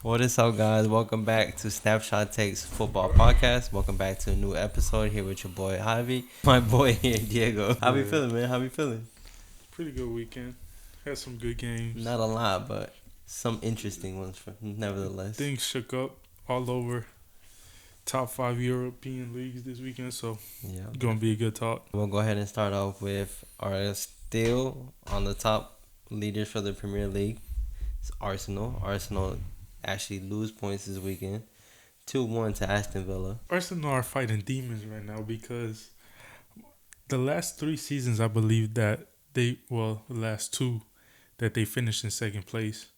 What is up, guys? Welcome back to Snapshot Takes Football Podcast. Welcome back to a new episode here with your boy Javi. My boy here, Diego. How you feeling, man? How you feeling? Pretty good weekend. Had some good games. Not a lot, but some interesting ones, nevertheless. Things shook up all over top 5 European leagues this weekend, so Yeah. gonna be a good talk. We'll go ahead and start off with our still on the top leaders for the Premier League. It's Arsenal. Arsenal actually lose points this weekend. 2-1 to Aston Villa. Arsenal are fighting demons right now because the last 3 seasons, I believe that the last 2 that they finished in second place,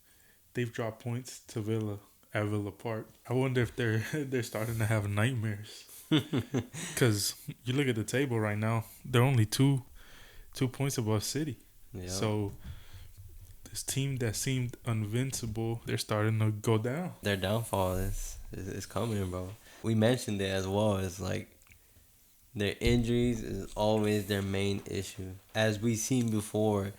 they've dropped points to Villa at Villa Park. I wonder if they're starting to have nightmares. Because you look at the table right now, they're only two points above City. Yeah. So this team that seemed invincible, they're starting to go down. Their downfall is coming, bro. We mentioned it as well. It's like their injuries is always their main issue. As we've seen before,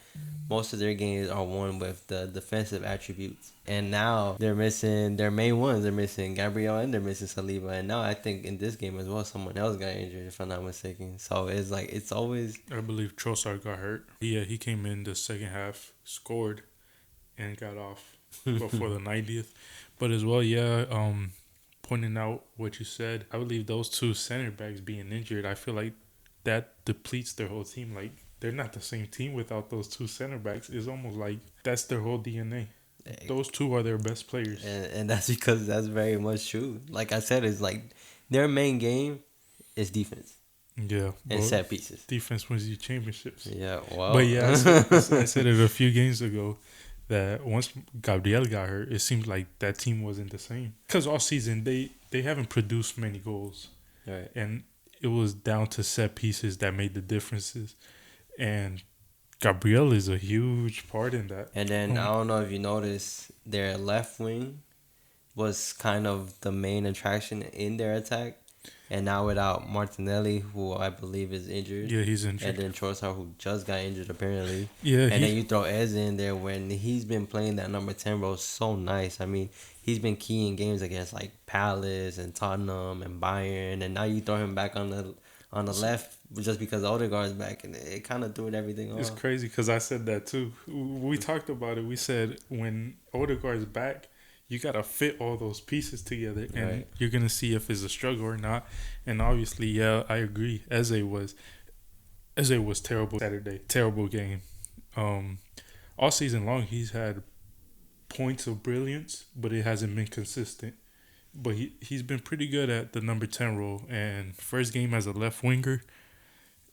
most of their games are won with the defensive attributes. And now they're missing their main ones. They're missing Gabriel and they're missing Saliba. And now I think in this game as well, someone else got injured, if I'm not mistaken. So it's like, it's always... I believe Trossard got hurt. Yeah, he came in the second half, scored, and got off before the 90th. But as well, pointing out what you said, I believe those 2 center backs being injured, I feel like that depletes their whole team. Like, they're not the same team without those 2 center backs. It's almost like that's their whole DNA. Those 2 are their best players. And that's because that's very much true. Like I said, it's like their main game is defense. Yeah. And set pieces. Defense wins you championships. Yeah, well. But yeah, I said it a few games ago that once Gabriel got hurt, it seemed like that team wasn't the same. Because all season, they haven't produced many goals. Right. And it was down to set pieces that made the differences. And Gabriel is a huge part in that. And then, I don't know if you noticed, their left wing was kind of the main attraction in their attack. And now without Martinelli, who I believe is injured. Yeah, he's injured. And then Trossard, who just got injured apparently. Yeah. And then you throw Eze in there when he's been playing that number 10 role so nice. I mean, he's been key in games against like Palace and Tottenham and Bayern. And now you throw him back on the left just because Odegaard's back. And it kind of threw everything off. It's crazy because I said that too. We talked about it. We said when Odegaard's back, you got to fit all those pieces together, and you're going to see if it's a struggle or not. And obviously, yeah, I agree. Eze was terrible Saturday. Terrible game. All season long, he's had points of brilliance, but it hasn't been consistent. But he's been pretty good at the number 10 role. And first game as a left winger,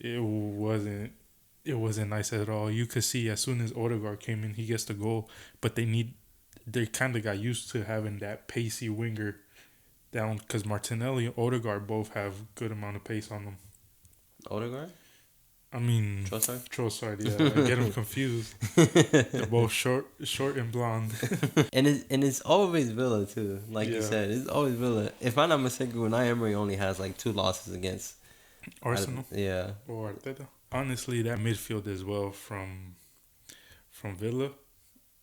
it wasn't nice at all. You could see as soon as Odegaard came in, he gets the goal, but they kind of got used to having that pacey winger down because Martinelli and Odegaard both have good amount of pace on them. Odegaard? I mean, Trossard, yeah. I get them confused. They're both short and blonde. and it's always Villa too. Like you said, it's always Villa. If I'm not mistaken, Unai Emery only has like 2 losses against Arsenal. Yeah. Or Arteta. Honestly, that midfield as well from Villa.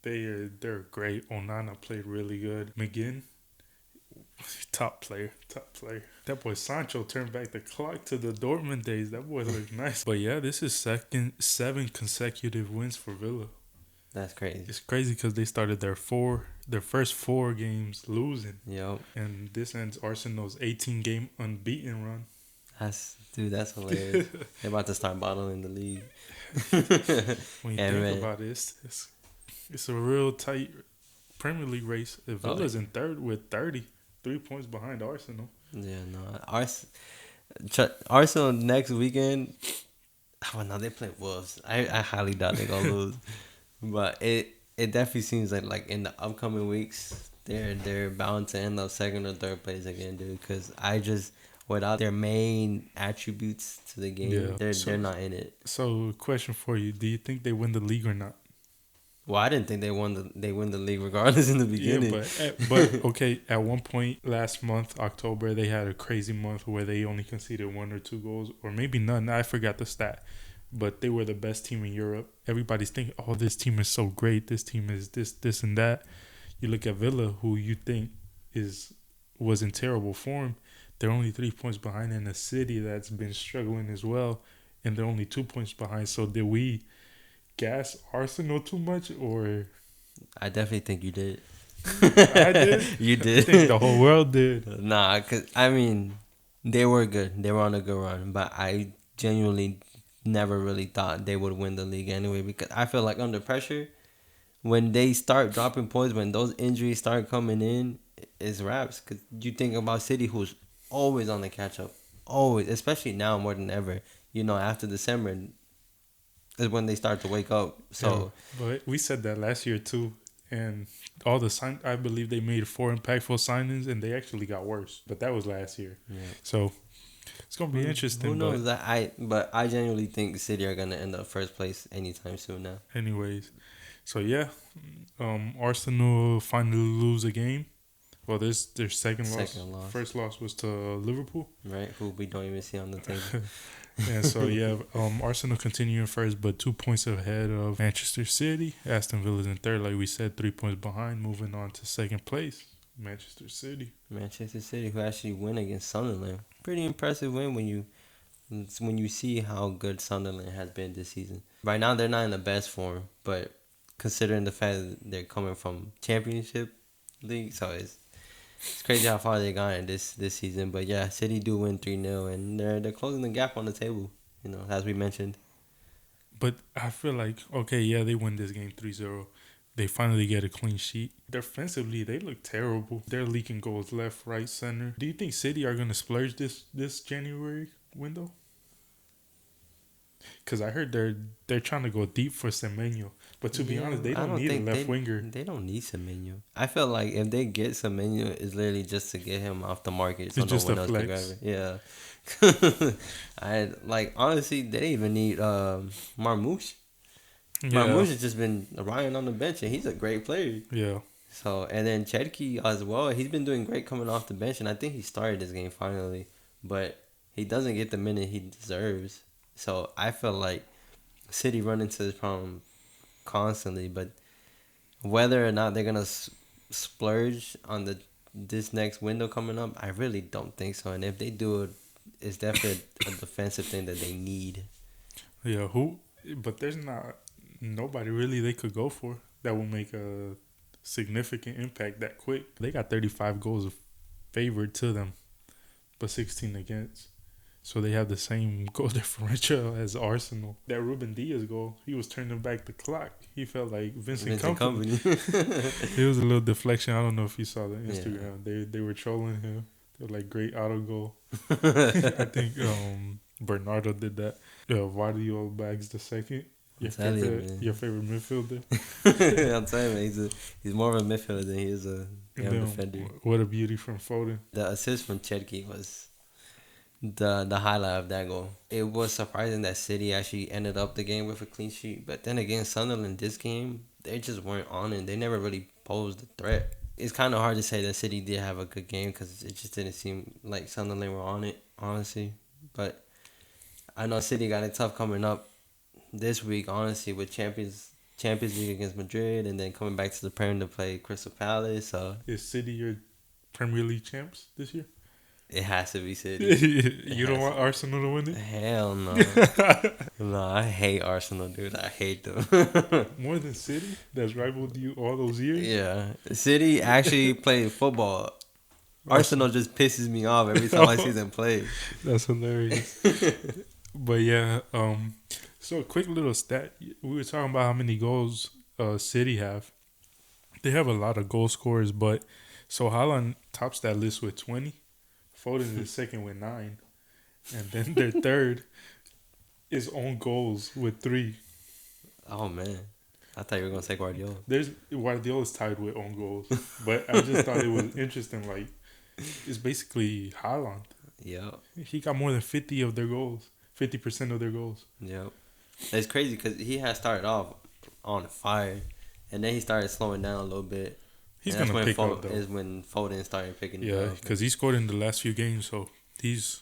They're great. Onana played really good. McGinn, top player. That boy Sancho turned back the clock to the Dortmund days. That boy looked nice. But yeah, this is 7 consecutive wins for Villa. That's crazy. It's crazy because they started their first 4 games losing. Yep. And this ends Arsenal's 18-game unbeaten run. That's hilarious. They're about to start bottling the league. When you think about it, it's a real tight Premier League race. Villa's in third with 33 points behind Arsenal. Yeah, no. Arsenal next weekend. Oh no, they play Wolves. I highly doubt they're gonna lose. But it definitely seems like in the upcoming weeks they're bound to end up second or third place again, dude. Because without their main attributes to the game, they're not in it. So, question for you: do you think they win the league or not? Well, I didn't think they win the league regardless in the beginning. Yeah, but okay, at one point last month, October, they had a crazy month where they only conceded 1 or 2 goals, or maybe none. I forgot the stat. But they were the best team in Europe. Everybody's thinking, oh, this team is so great. This team is this, and that. You look at Villa, who you think was in terrible form. They're only 3 points behind in a City that's been struggling as well, and they're only 2 points behind. So did we gas Arsenal too much, or I definitely think you did. I did? You I think the did. whole world did. Nah, cause I mean, they were good. They were on a good run, but I genuinely never really thought they would win the league anyway. Because I feel like under pressure, when they start dropping points, when those injuries start coming in, it's wraps. Cause you think about City, who's always on the catch up, always, especially now more than ever. You know, after December is when they start to wake up. So but we said that last year too, and all the I believe they made 4 impactful signings, and they actually got worse. But that was last year, yeah. so it's gonna be interesting. Who knows? But I genuinely think City are gonna end up first place anytime soon now. Anyways, so yeah, Arsenal finally lose a game. Well, this their second loss. First loss was to Liverpool, right? Who we don't even see on the table. And so yeah, Arsenal continuing first, but 2 points ahead of Manchester City. Aston Villa's in third, like we said, 3 points behind, moving on to second place. Manchester City, who actually win against Sunderland. Pretty impressive win when you see how good Sunderland has been this season. Right now they're not in the best form, but considering the fact that they're coming from Championship League, so it's crazy how far they got in this season. But yeah, City do win 3-0, and they're closing the gap on the table, as we mentioned. But I feel like, okay, yeah, they win this game 3-0. They finally get a clean sheet. Defensively, they look terrible. They're leaking goals left, right, center. Do you think City are going to splurge this January window? Because I heard they're trying to go deep for Semenyo. But to be honest, they don't need a left winger. They don't need Semenyo. I feel like if they get Semenyo, it's literally just to get him off the market. So it's just no one a else flex. can grab it. Yeah. Honestly, they didn't even need Marmoush. Yeah. Marmoush has just been lying on the bench, and he's a great player. Yeah. So, and then Chedki as well. He's been doing great coming off the bench, and I think he started this game finally. But he doesn't get the minute he deserves. So, I feel like City run into this problem constantly. But whether or not they're going to splurge on this next window coming up, I really don't think so. And if they do it, it's definitely a defensive thing that they need. Yeah, but there's not nobody really they could go for that will make a significant impact that quick. They got 35 goals favored to them, but 16 against. So they have the same goal differential as Arsenal. That Ruben Diaz goal, he was turning back the clock. He felt like Vincent Kompany. It was a little deflection. I don't know if you saw the Instagram. Yeah. They were trolling him. They were like, great auto goal. I think Bernardo did that. Vardio bags the second. Your favorite midfielder? I'm telling you, he's more of a midfielder than he is a defender. What a beauty from Foden. The assist from Chedki was the highlight of that goal. It was surprising that City actually ended up the game with a clean sheet. But then again, Sunderland, this game, they just weren't on it. They never really posed a threat. It's kind of hard to say that City did have a good game because it just didn't seem like Sunderland were on it, honestly. But I know City got it tough coming up this week, honestly, with Champions League against Madrid, and then coming back to the Prem to play Crystal Palace. So is City your Premier League champs this year? It has to be City. You don't want Arsenal to win it? Hell no. No, I hate Arsenal, dude. I hate them. More than City? That's rivaled you all those years? Yeah. City actually played football. Arsenal just pisses me off every time I see them play. That's hilarious. But yeah, so a quick little stat. We were talking about how many goals City have. They have a lot of goal scorers, but so Haaland tops that list with 20. Foden is second with 9. And then their third is own goals with 3. Oh, man. I thought you were going to say Guardiola. Guardiola's tied with own goals. But I just thought it was interesting. Like, it's basically Haaland. Yeah. He got more than 50 of their goals. 50% of their goals. Yep. It's crazy because he had started off on fire. And then he started slowing down a little bit. He's going to pick up, though. Is when Foden started picking it up. Yeah, because he scored in the last few games, so he's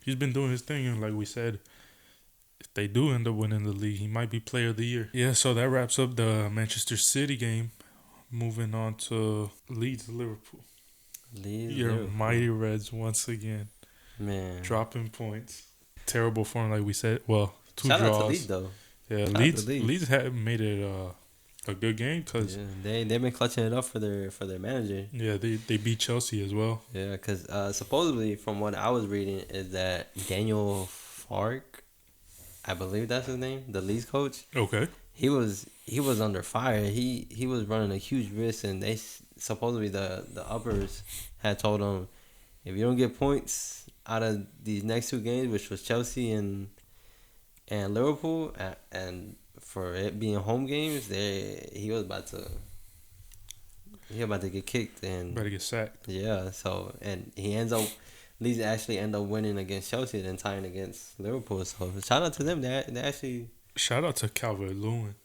been doing his thing. And like we said, if they do end up winning the league, he might be player of the year. Yeah, so that wraps up the Manchester City game. moving on to Leeds Liverpool. Your Liverpool. mighty Reds once again Man. dropping points. Terrible form, like we said. Well, two Shout out to Leeds draws. though. Yeah, Shout out to Leeds had made it a good game because Yeah, they've been clutching it up for their manager. yeah, they beat Chelsea as well. Yeah, because supposedly from what I was reading is that Daniel Fark, I believe that's his name, the Leeds coach. Okay. He was under fire. He was running a huge risk, and they supposedly the uppers had told him, if you don't get points out of these next two games, which was Chelsea and Liverpool, and for it being home games, he was about to get kicked and Better get sacked. yeah. So and he ends up. Leeds actually end up winning against Chelsea and then tying against Liverpool. So shout out to them. They actually. Shout out to Calvert-Lewin.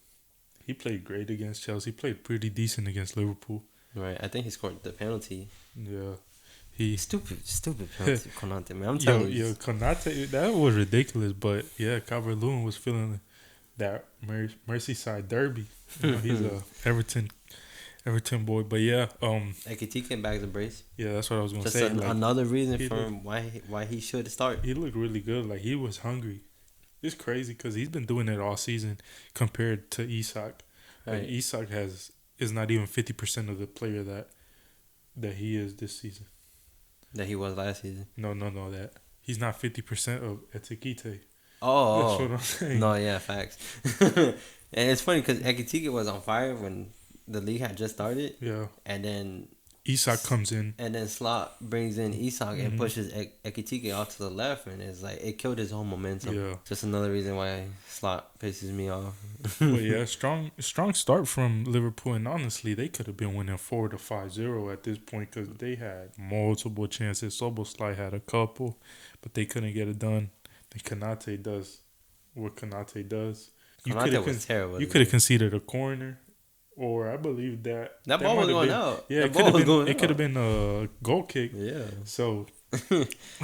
He played great against Chelsea. He played pretty decent against Liverpool. Right, I think he scored the penalty. Yeah. He Stupid penalty, Konate, man. I'm telling you. Yo, Konate, that was ridiculous. But yeah, Calvert-Lewin was feeling that Merseyside derby. You know, he's a Everton boy. But yeah, Ekitike bags a brace. yeah, that's what I was gonna Just say. another reason for him why he should start. He looked really good. Like he was hungry. It's crazy because he's been doing it all season compared to Isak. Right. Like Isak is not even 50% of the player that he is this season. That he was last season. No, that he's not 50% of Etikite. Oh, That's what I'm saying. No, yeah, facts. And it's funny because Ekitike was on fire when the league had just started. Yeah. And then Isak comes in. And then Slot brings in Isak and pushes Ekitike off to the left, and it's like it killed his whole momentum. Yeah. Just another reason why Slot pisses me off. But yeah, strong start from Liverpool, and honestly, they could have been winning 4-5-0 at this point because they had multiple chances. Soboslai had a couple, but they couldn't get it done. Then Konate does what Konate does. Konate was terrible. You could have conceded a corner. Or I believe that ball was going out. Yeah, it could have been a goal kick. Yeah. So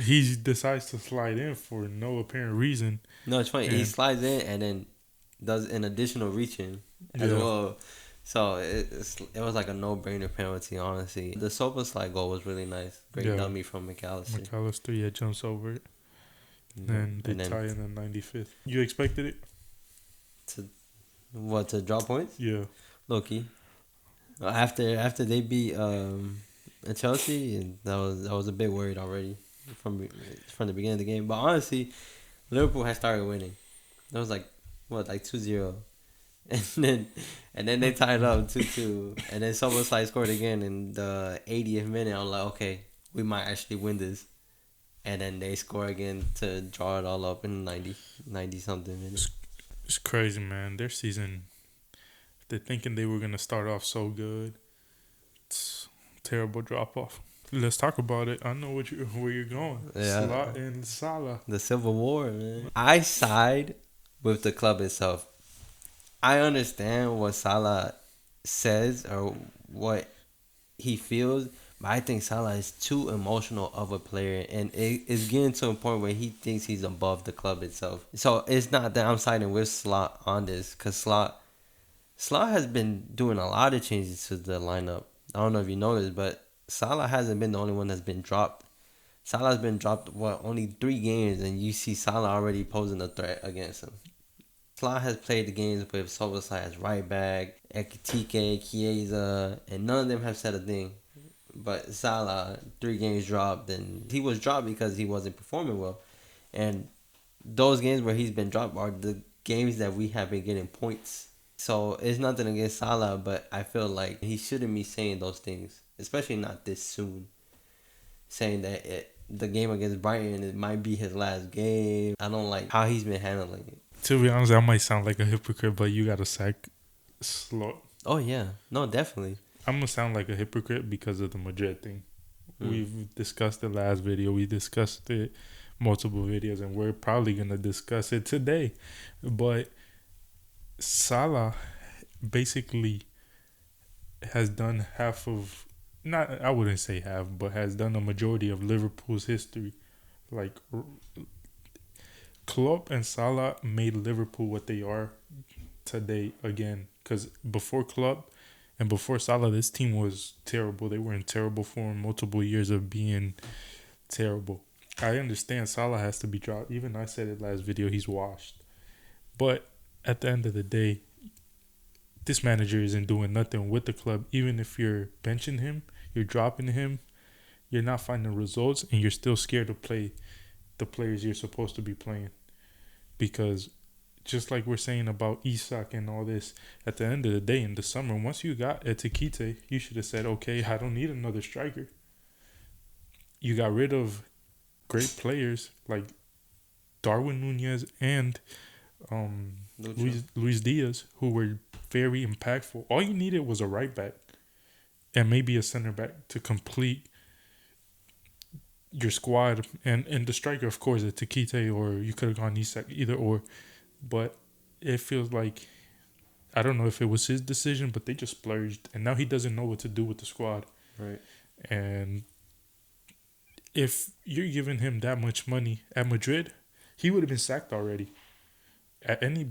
he decides to slide in for no apparent reason. No, it's funny. He slides in and then does an additional reaching as well. So it was like a no-brainer penalty, honestly. The Soboslai goal was really nice. Great dummy from McAllister. McAllister, jumps over it. And they tie in the 95th. You expected it? To draw points? Yeah. Low-key. After they beat Chelsea, that was a bit worried already from the beginning of the game. But honestly, Liverpool had started winning. It was like 2-0. And then they tied up 2-2. And then Soboslai scored again in the 80th minute. I was like, okay, we might actually win this. And then they score again to draw it all up in 90 something minutes. It's crazy, man. Their season, they're thinking they were going to start off so good. It's terrible drop off. Let's talk about it. I know where you're going. Yeah. Slot and Salah. The Civil War, man. I side with the club itself. I understand what Salah says or what he feels, but I think Salah is too emotional of a player, and it's getting to a point where he thinks he's above the club itself. So it's not that I'm siding with Slot on this, because Slot has been doing a lot of changes to the lineup. I don't know if you noticed, but Salah hasn't been the only one that's been dropped. Salah's been dropped, only 3 games, and you see Salah already posing a threat against him. Salah has played the games with Soboslai as right back, Ekitike, Chiesa, and none of them have said a thing. But Salah, 3 games dropped, and he was dropped because he wasn't performing well. And those games where he's been dropped are the games that we have been getting points. So it's nothing against Salah, but I feel like he shouldn't be saying those things, especially not this soon. Saying that the game against Brighton, it might be his last game. I don't like how he's been handling it. To be honest, I might sound like a hypocrite, but you got to sack Slot. Oh, yeah. No, definitely. I'm going to sound like a hypocrite because of the Madrid thing. We've discussed the last video. We discussed it multiple videos, and we're probably going to discuss it today. But Salah basically has done half of, not, I wouldn't say half, but has done a majority of Liverpool's history. Like, Klopp and Salah made Liverpool what they are today again. Because before Klopp And before Salah, this team was terrible. They were in terrible form, multiple years of being terrible. I understand Salah has to be dropped. Even I said it last video, he's washed. But at the end of the day, this manager isn't doing nothing with the club. Even if you're benching him, you're dropping him, you're not finding results, and you're still scared to play the players you're supposed to be playing. Because just like we're saying about Isak and all this, at the end of the day, in the summer, once you got Etikite, you should have said, okay, I don't need another striker. You got rid of great players like Darwin Nunez and Luis Diaz, who were very impactful. All you needed was a right back and maybe a center back to complete your squad. And the striker, of course, is Takite, or you could have gone Isak, either or. But it feels like, I don't know if it was his decision, but they just splurged. And now he doesn't know what to do with the squad. Right. And if you're giving him that much money at Madrid, he would have been sacked already. At any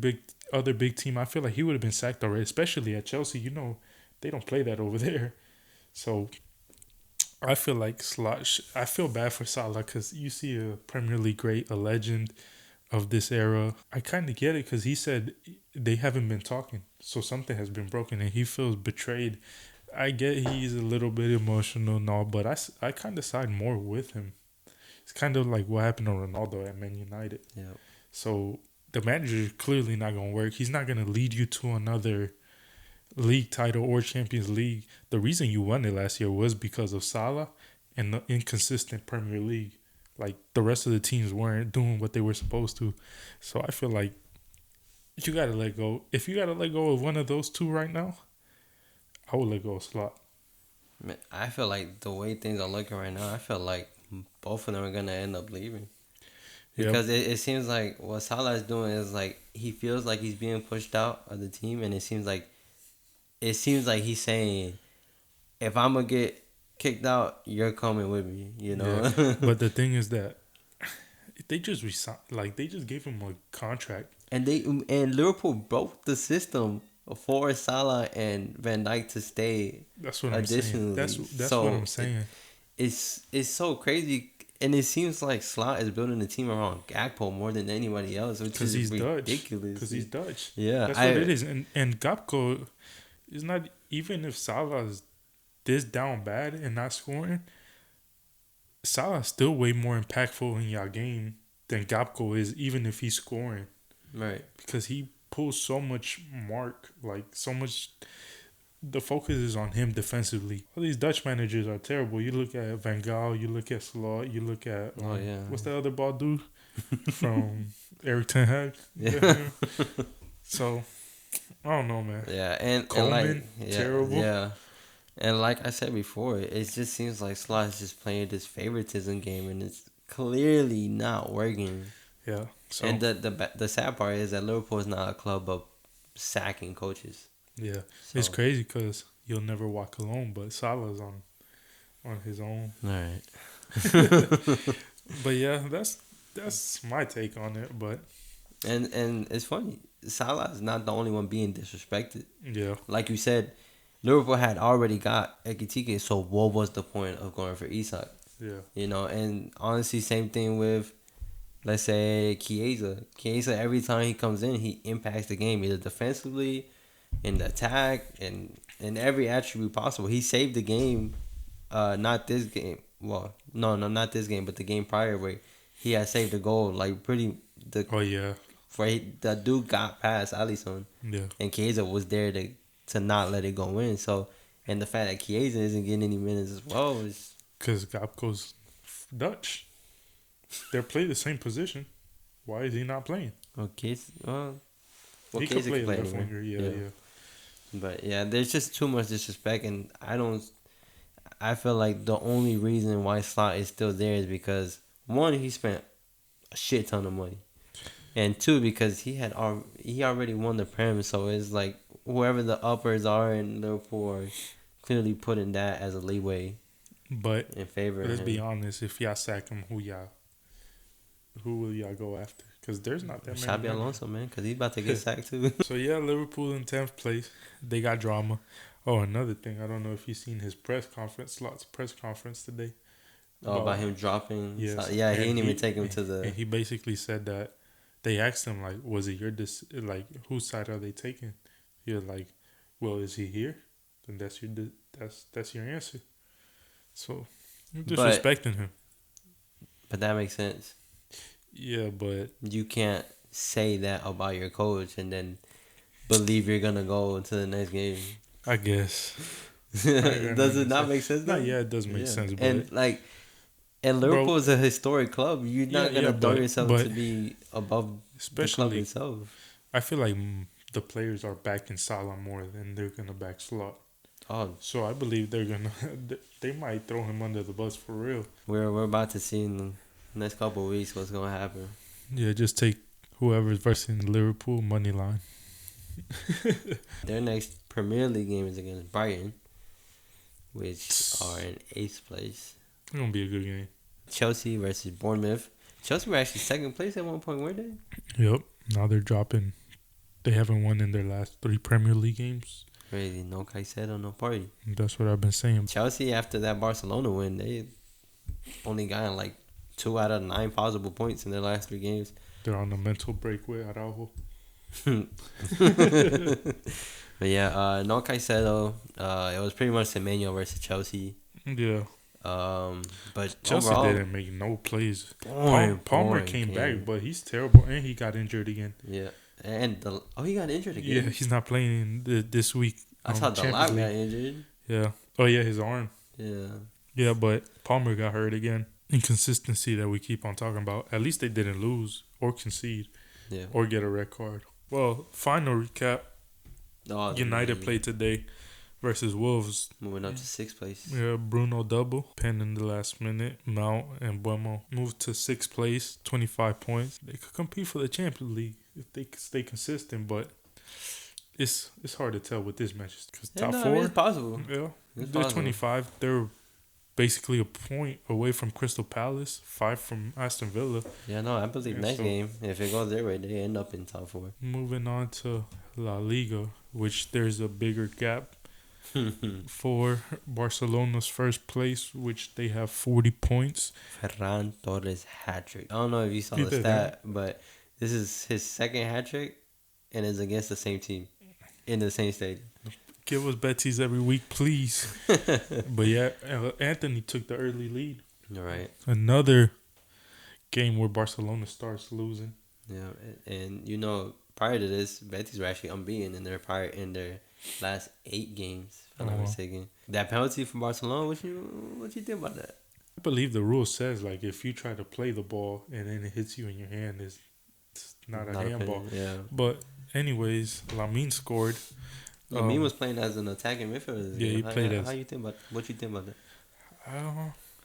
other big team, I feel like he would have been sacked already, especially at Chelsea. You know, they don't play that over there. So I feel like I feel bad for Salah because you see a Premier League great, a legend of this era. I kind of get it because he said they haven't been talking. So something has been broken and he feels betrayed. I get he's a little bit emotional and all, but I kind of side more with him. It's kind of like what happened to Ronaldo at Man United. Yeah. So the manager is clearly not going to work. He's not going to lead you to another league title or Champions League. The reason you won it last year was because of Salah and the inconsistent Premier League. Like, the rest of the teams weren't doing what they were supposed to. So I feel like you got to let go. If you got to let go of one of those two right now, I would let go of Slot. Man, I feel like the way things are looking right now, I feel like both of them are going to end up leaving. Because it seems like what Salah is doing is like he feels like he's being pushed out of the team, and it seems like he's saying, if I'm gonna get kicked out, you're coming with me, you know. Yeah. But the thing is that they just they just gave him a contract, and Liverpool broke the system for Salah and Van Dijk to stay. That's what I'm saying. That's so what I'm saying. It's so crazy. And it seems like Slot is building a team around Gakpo more than anybody else, which is ridiculous. Because he's Dutch. Yeah, that's what it is. And Gakpo is not, even if Salah is this down bad and not scoring, Salah's still way more impactful in your game than Gakpo is, even if he's scoring. Right. Because he pulls so much mark, like so much. The focus is on him defensively. All these Dutch managers are terrible. You look at Van Gaal, you look at Slot, you look at what's the other ball dude from Eric Ten Hag? Yeah. So I don't know, man. Yeah, and Coleman, terrible. Yeah, and like I said before, it just seems like Slot is just playing this favoritism game, and it's clearly not working. Yeah. So, and the sad part is that Liverpool is not a club of sacking coaches. Yeah, so. It's crazy because you'll never walk alone, but Salah's on his own. All right. But yeah, that's my take on it. But and it's funny, Salah is not the only one being disrespected. Yeah, like you said, Liverpool had already got Ekitike, so what was the point of going for Isak? Yeah, you know, and honestly, same thing with, let's say, Chiesa. Chiesa, every time he comes in, he impacts the game either defensively, in the attack, and in every attribute possible. He saved the game, not this game. Well, no, not this game, but the game prior where he had saved a goal, like pretty. The dude got past Alisson. Yeah. And Chiesa was there to not let it go in. So, and the fact that Chiesa isn't getting any minutes as well is because Gapco's Dutch. They play the same position. Why is he not playing? Okay, he could play left winger, yeah. But yeah, there's just too much disrespect, and I feel like the only reason why Slot is still there is because, one, he spent a shit ton of money, and two, because he already won the Prem, so it's like whoever the uppers are in Liverpool are clearly putting that as a leeway. But in favor. Let's be honest, if y'all sack him, who will y'all go after? Because there's not that many. Xabi Alonso, man, because he's about to get sacked too. So yeah, Liverpool in 10th place. They got drama. Oh, another thing. I don't know if you've seen his Slot's press conference today. Oh, about him dropping. Yes. Yeah, he And didn't even take him to the. and he basically said that they asked him like, was it your like whose side are they taking? He was like, well, is he here? Then that's your answer. So you're But disrespecting him. that makes sense. Yeah, but You can't say that about your coach and then believe you're gonna go into the next game. I guess. Does it not make sense though? No, yeah, it does make sense, but and like, and bro, Liverpool is a historic club. You're not gonna throw yourself to be above the club especially itself. I feel like the players are backing Salah more than they're gonna back Slot. Oh, So I believe they're gonna they might throw him under the bus for real. we're about to see in the next couple of weeks what's gonna happen. Yeah, just take whoever's versing Liverpool money line. Their next Premier League game is against Brighton, which are in 8th place. It's gonna be a good game. Chelsea versus Bournemouth. Chelsea were actually 2nd place at one point, weren't they? Yep. Now they're dropping. They haven't won in their last 3 Premier League games. Crazy. No Caicedo, no party. That's what I've been saying. Chelsea, after that Barcelona win, they only gotten like 2 out of 9 possible points in their last 3 games. They're on a mental break with Araujo. But yeah, no Caicedo. It was pretty much Semenyo versus Chelsea. Yeah. But Chelsea overall, didn't make no plays. Palmer Palmer came back, but he's terrible, and he got injured again. Yeah, and he got injured again. Yeah, he's not playing this week. I saw the lab got injured. Yeah. Oh yeah, his arm. Yeah. Yeah, but Palmer got hurt again. Inconsistency that we keep on talking about. At least they didn't lose or concede. Yeah. Or get a red card. Well, final recap. Oh, United played today versus Wolves. Moving up to 6th place. Yeah, Bruno double. Pen in the last minute. Mount and Buemo moved to 6th place, 25 points. They could compete for the Champions League if they could stay consistent, but it's hard to tell with this match. Because top 4. It's possible. Yeah. It's They're possible. 25. They're basically a point away from Crystal Palace, 5 from Aston Villa. Yeah, no, I believe next game, if it goes their way, they end up in top 4. Moving on to La Liga, which there's a bigger gap for Barcelona's first place, which they have 40 points. Ferran Torres hat-trick. I don't know if you saw the stat, but this is his 2nd hat-trick, and it's against the same team in the same stadium. Give us Betis every week, please. But yeah, Anthony took the early lead. All right. Another game where Barcelona starts losing. Yeah, and prior to this, Betis were actually unbeaten in their last 8 games, if I'm not mistaken. That penalty from Barcelona, what you think about that? I believe the rule says like if you try to play the ball and then it hits you in your hand, it's not a handball. Yeah. But anyways, Lamine scored. Lamine was playing as an attacking midfielder. Yeah, he played as. What you think about that?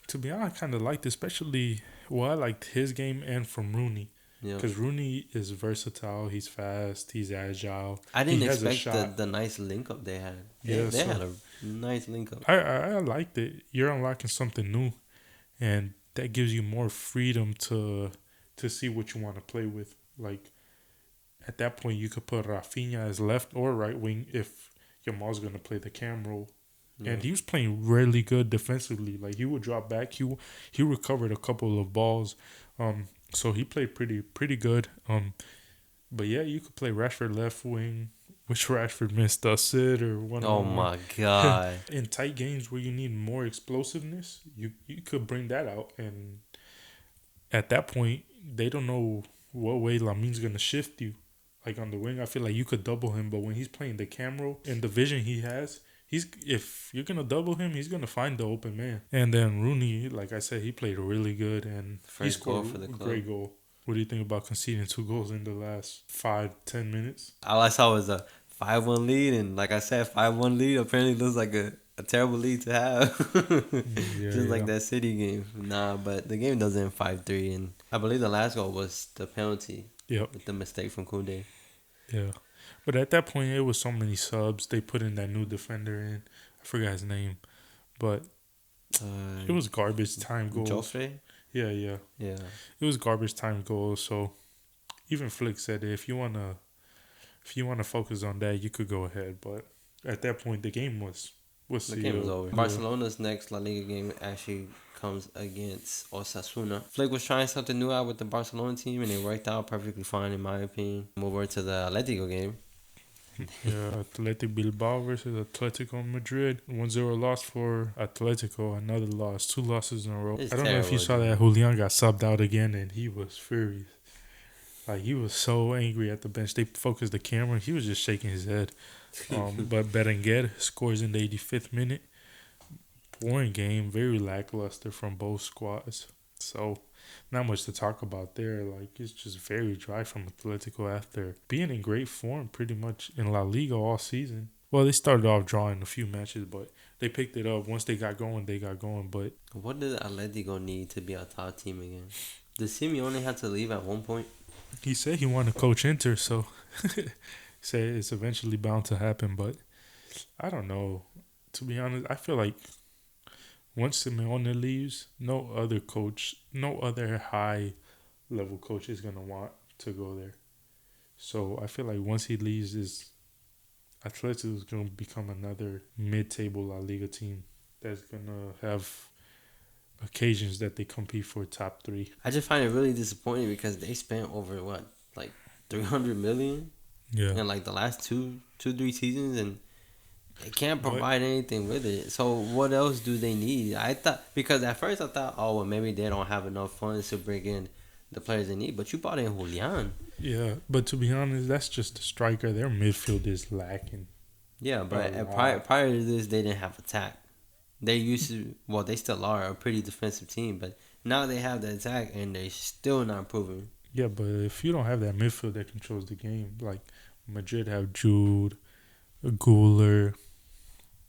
To be honest, I kind of liked, especially I liked his game and from Rooney. Yeah. Because Rooney is versatile. He's fast. He's agile. I didn't expect the nice link up they had. Yeah, they had a nice link up. I liked it. You're unlocking something new, and that gives you more freedom to see what you want to play with. Like at that point, you could put Rafinha as left or right wing if Yamal's gonna play the cam role. Yeah. And he was playing really good defensively. Like he would drop back. He recovered a couple of balls. So he played pretty good. But yeah, you could play Rashford left wing, which Rashford missed a sit or one. Oh my god! In tight games where you need more explosiveness, you could bring that out. And at that point, they don't know what way Lamine's gonna shift you. Like on the wing, I feel like you could double him, but when he's playing the cam role and the vision he has, if you're gonna double him, he's gonna find the open man. And then Rooney, like I said, he played really good and he scored a great goal. What do you think about conceding 2 goals in the last 5-10 minutes? All I saw was a 5-1 lead, and like I said, 5-1 lead apparently looks like a terrible lead to have. Like that City game. Nah, but the game does end 5-3, and I believe the last goal was the penalty. Yep. With the mistake from Koundé. Yeah. But at that point, it was so many subs. They put in that new defender in. I forgot his name. But it was garbage time goals. Joffre? Yeah. It was garbage time goals. So even Flick said if you wanna focus on that, you could go ahead. But at that point the game was The game was sealed. over. Yeah. Barcelona's next La Liga game actually comes against Osasuna. Flick was trying something new out with the Barcelona team, and it worked out perfectly fine in my opinion. Move over to the Atletico game. Yeah, Athletic Bilbao versus Atletico Madrid. 1-0 loss for Atletico. Another loss. 2 losses in a row. It's I don't know if you saw terrible, that Julian got subbed out again, and he was furious. Like, he was so angry at the bench. They focused the camera. He was just shaking his head. But Berenguer scores in the 85th minute. Boring game. Very lackluster from both squads. So, not much to talk about there. Like, it's just very dry from Atletico after being in great form pretty much in La Liga all season. Well, they started off drawing a few matches, but they picked it up. Once they got going, they got going. But what did Atletico need to be a top team again? Did Simeone have to leave at one point? he said he wanted to coach Inter, so he said it's eventually bound to happen. But I don't know. To be honest, I feel like once Simeone leaves, no other coach, no other high level coach is gonna want to go there. So I feel like once he leaves, Atletico is gonna become another mid-table La Liga team that's gonna have occasions that they compete for top 3. I just find it really disappointing because they spent over what, like 300 million Yeah, in like the last 3 seasons, and they can't provide anything with it. So what else do they need? I thought, because at first I thought, oh well, maybe they don't have enough funds to bring in the players they need. But you brought in Julian. yeah. But to be honest, that's just a striker. Their midfield is lacking. Yeah, but A prior to this, they didn't have attack. They used to, well, they still are a pretty defensive team, but now they have the attack and they're still not improving. Yeah, but if you don't have that midfield that controls the game, like Madrid have Jude, Guler,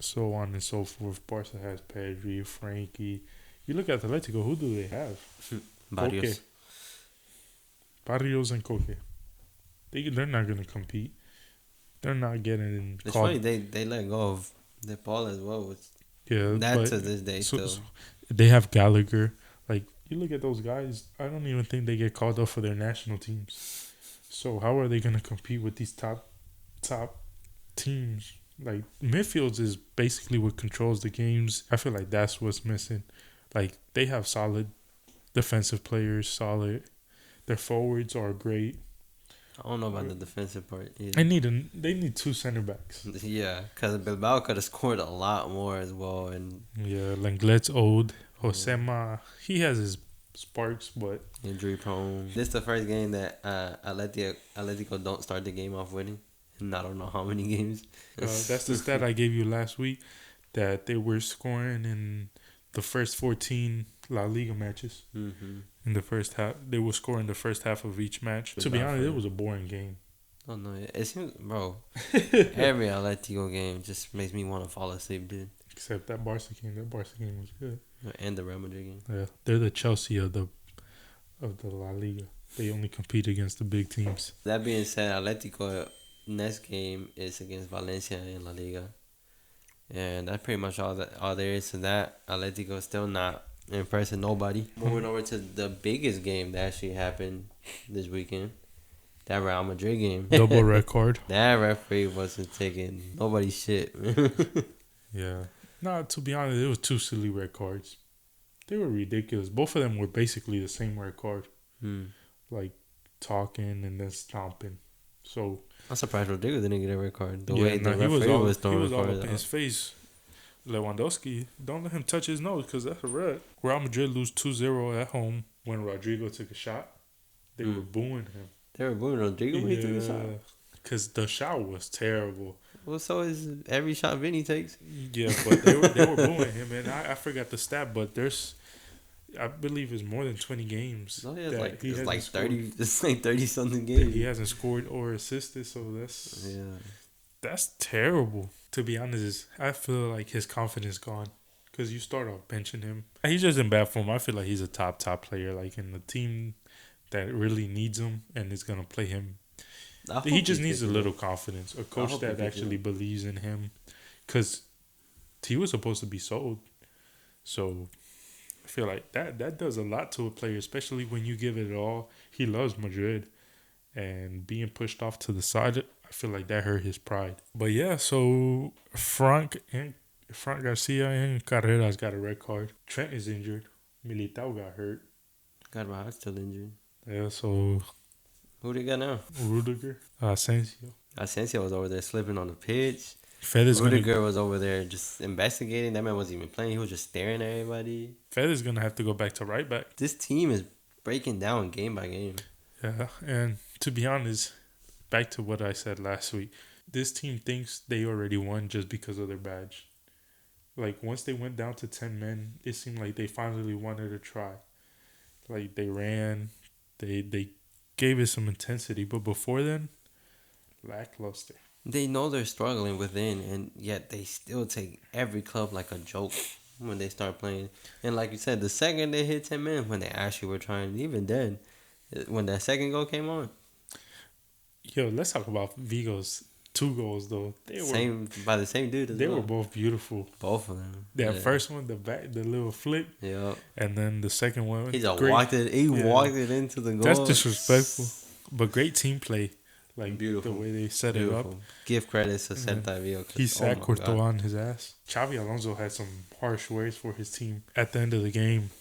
so on and so forth. Barca has Pedri, Frankie. You look at Atletico, who do they have? Barrios. Koke. Barrios and Koke. They're not going to compete. They're not getting It's called. funny, they let go of De Paul as well. Yeah, That but to this day still. so they have Gallagher. Like, you look at those guys, I don't even think they get called up for their national teams. So how are they going to compete with these top teams? Like, midfields is basically what controls the games. I feel like that's what's missing. Like, they have solid defensive players, solid. Their forwards are great. I don't know about the defensive part either. They need 2 center backs. Yeah, because Bilbao could have scored a lot more as well. And Yeah, Lenglet's old. Josema, he has his sparks, but injury prone. This is the first game that Atletico don't start the game off winning. And I don't know how many games. that's the stat I gave you last week, that they were scoring in the first 14 La Liga matches. Mm-hmm. In the first half, they were scoring the first half of each match. To be honest, it was a boring game. Oh no, it seems, bro. Every Atletico game just makes me want to fall asleep, dude. Except that Barca game. That Barca game was good. And the Real Madrid game. Yeah, they're the Chelsea of the La Liga. They only compete against the big teams. That being said, Atletico next game is against Valencia in La Liga, and that's pretty much all there is to that. Atletico still not impressing nobody. Moving over to the biggest game that actually happened this weekend, that Real Madrid game. Double red card. That referee wasn't taking nobody's shit. Yeah. No, to be honest, it was 2 silly red cards. They were ridiculous. Both of them were basically the same red card. Like, talking and then stomping. So I'm surprised Rodrigo didn't get a red card. The yeah, way the referee was throwing he was all cards up in out. his face. Lewandowski, don't let him touch his nose because that's a red. Real Madrid lose 2-0 at home when Rodrigo took a shot. They were booing him. They were booing Rodrigo when he took a shot. Because the shot was terrible. Well, so is every shot Vinny takes. Yeah, but they were booing him, and I forgot the stat, but I believe it's more than 20 games. No, that like he it's hasn't like scored. 30. It's like 30-something games. He hasn't scored or assisted, so that's terrible. To be honest, I feel like his confidence gone because you start off benching him. He's just in bad form. I feel like he's a top player, like in the team that really needs him and is gonna play him. He just needs a little confidence, a coach that actually believes in him, because he was supposed to be sold. So I feel like that does a lot to a player, especially when you give it all. He loves Madrid, and being pushed off to the side, I feel like that hurt his pride. But yeah, so Frank Garcia and Carreras got a red card. Trent is injured. Militao got hurt. Carvajal's still injured. Yeah, so Who they got now? Rudiger, Asensio. Asensio was over there slipping on the pitch. Fed Rudiger was over there just investigating. That man wasn't even playing. He was just staring at everybody. is gonna have to go back to right back. This team is breaking down game by game. Yeah, and to be honest, back to what I said last week, this team thinks they already won just because of their badge. Like, once they went down to 10 men, it seemed like they finally wanted to try. Like, they ran, they gave it some intensity, but before then, lackluster. They know they're struggling within, and yet they still take every club like a joke when they start playing. And like you said, the second they hit 10 men, when they actually were trying, even then, when that second goal came on. Yo, let's talk about Vigo's 2 goals, though. They were by the same dude as They well. were both beautiful. Both of them. That first one, the little flick. Yeah. And then the second one. He just walked it into the goal. That's disrespectful. But great team play. Like, beautiful. The way they set it up. Give credits to Celta Vigo. He sat Courtois on his ass. Xabi Alonso had some harsh words for his team. At the end of the game,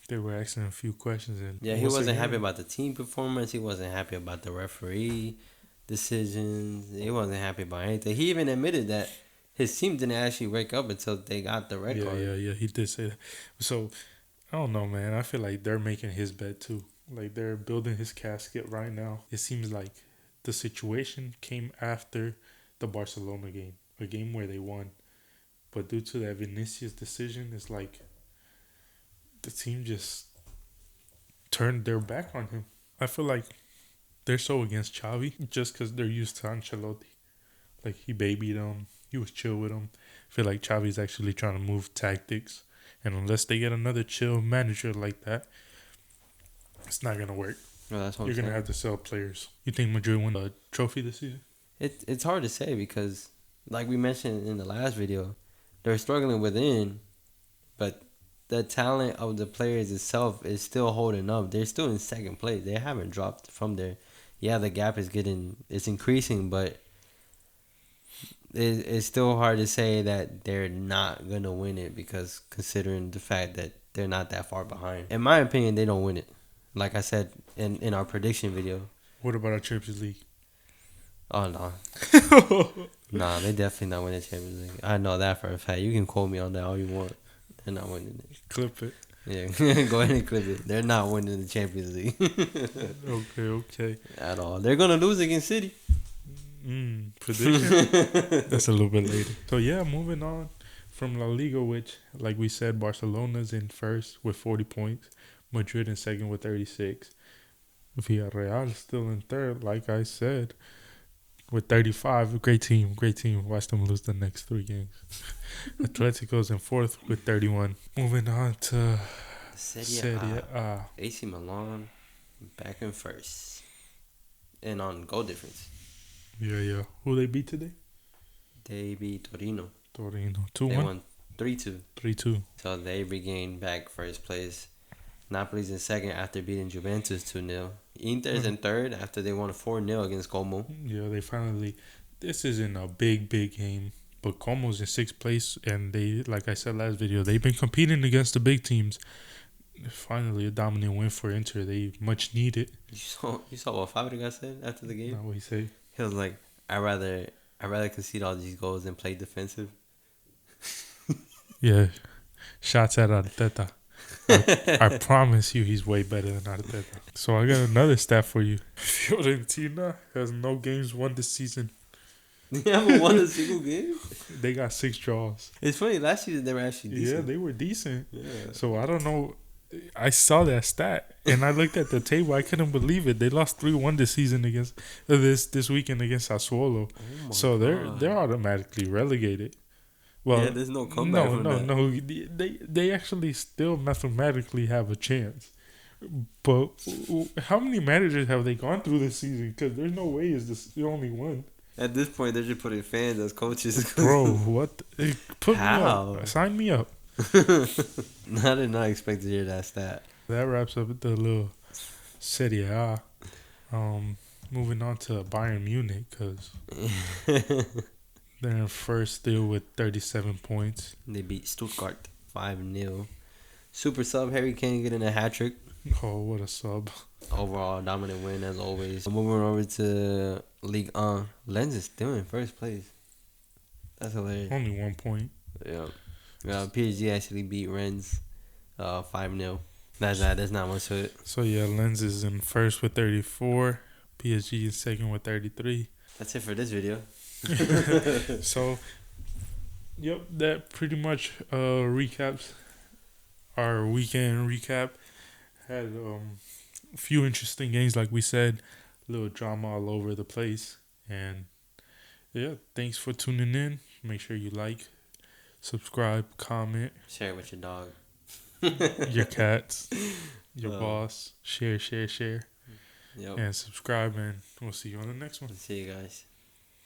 they were asking a few questions. And yeah, he wasn't happy about the team performance. He wasn't happy about the referee decisions. He wasn't happy about anything. He even admitted that his team didn't actually wake up until they got the red card. Yeah, he did say that. So, I don't know, man. I feel like they're making his bed, too. Like, they're building his casket right now. It seems like the situation came after the Barcelona game, a game where they won. But due to that Vinicius decision, it's like the team just turned their back on him. I feel like they're so against Xavi just because they're used to Ancelotti. Like, he babied them. He was chill with them. I feel like Xavi's actually trying to move tactics. And unless they get another chill manager like that, it's not going to work. No, that's what You're going to have to sell players. You think Madrid won the trophy this season? It's hard to say because, like we mentioned in the last video, they're struggling within, but the talent of the players itself is still holding up. They're still in second place. They haven't dropped from there. Yeah, the gap is increasing, but it's still hard to say that they're not going to win it because considering the fact that they're not that far behind. In my opinion, they don't win it. Like I said in our prediction video. What about our Champions League? Oh, no. Nah, they definitely not winning the Champions League. I know that for a fact. You can quote me on that all you want. They're not winning it. Clip it. Yeah, go ahead and clip it. They're not winning the Champions League. Okay. At all. They're going to lose against City. Prediction? That's a little bit later. So, yeah, moving on from La Liga, which, like we said, Barcelona's in first with 40 points. Madrid in second with 36. Villarreal still in third, like I said, with 35. Great team. Watch them lose the next 3 games. Atletico's in fourth with 31. Moving on to Serie A. AC Milan back in first. And on goal difference. Yeah. Who they beat today? They beat Torino. 2-1. They won 3-2. 3-2. So they regained back first place. Napoli's in second after beating Juventus 2-0. Inter's in third after they won 4-0 against Como. Yeah, they finally... This isn't a big game. But Como's in sixth place. And they, like I said last video, they've been competing against the big teams. Finally, a dominant win for Inter. They much need it. You saw what Fabregas said after the game? Not what he said. He was like, I'd rather concede all these goals than play defensive. Yeah. Shots at Arteta. I promise you he's way better than Arteta. So I got another stat for you. Fiorentina has no games won this season. They haven't won a single game? They got 6 draws. It's funny, last season they were actually decent. Yeah, they were decent. Yeah. So I don't know. I saw that stat and I looked at the table. I couldn't believe it. They lost 3-1 this season against this weekend against Sassuolo. So they're automatically relegated. Well, yeah, there's no comeback from that. No. They actually still mathematically have a chance. But how many managers have they gone through this season? Because there's no way is this the only one. At this point, they're just putting fans as coaches. Bro, what? Put How? me up. Sign me up. I did not expect to hear that stat. That wraps up the little Serie A. moving on to Bayern Munich because they're in first still with 37 points. They beat Stuttgart 5-0. Super sub Harry Kane getting a hat trick. Oh, what a sub. Overall, dominant win as always. Moving over to Ligue 1. Lens is still in first place. That's hilarious. Only 1 point. Yeah. PSG actually beat Rennes 5-0. There's not much to it. So, yeah, Lens is in first with 34. PSG is second with 33. That's it for this video. So, yep, that pretty much recaps our weekend recap. Had a few interesting games, like we said, a little drama all over the place. And yeah, thanks for tuning in. Make sure you like, subscribe, comment, Share it with your dog. your cats, your boss. Share. Yep. And subscribe, and we'll see you on the next one. See you guys.